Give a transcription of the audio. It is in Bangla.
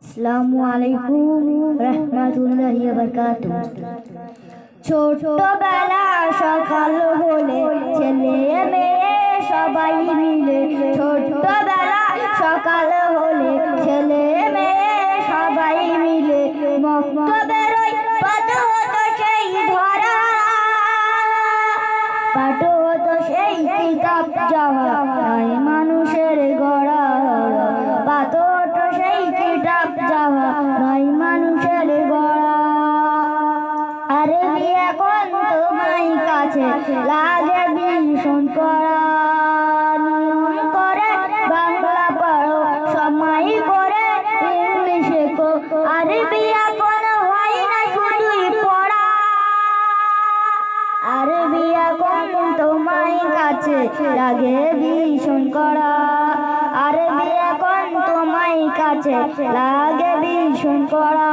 আসসালামু আলাইকুম রাহমাতুল্লাহি ওয়া বারাকাতুহু। ছোটবেলা সকাল হলে ছেলে মেয়ে সবাই মিলে, ছোটবেলা সকাল হলে ছেলে মেয়ে সবাই মিলে মক্তবের ওই পাঠ হতো সেই ধরা, পাঠ হতো সেই কিতাব যাওয়া নয় মানুষের গড়া, পাঠ হতো সেই কিতাব যাওয়া নয় মানুষের গড়া। আরে এখন তোমায় কাছে লাগে ভীষণ কড়া, নিয়ম করে বাংলা পড়ো সময় করে ইংলিশ শেখো, আরবি এখন হয় না শুধুই পড়া। আরবি এখন তোমায় কাছে লাগে ভীষণ কড়া, আরবি এখন তোমায় কাছে লাগে ভীষণ কড়া।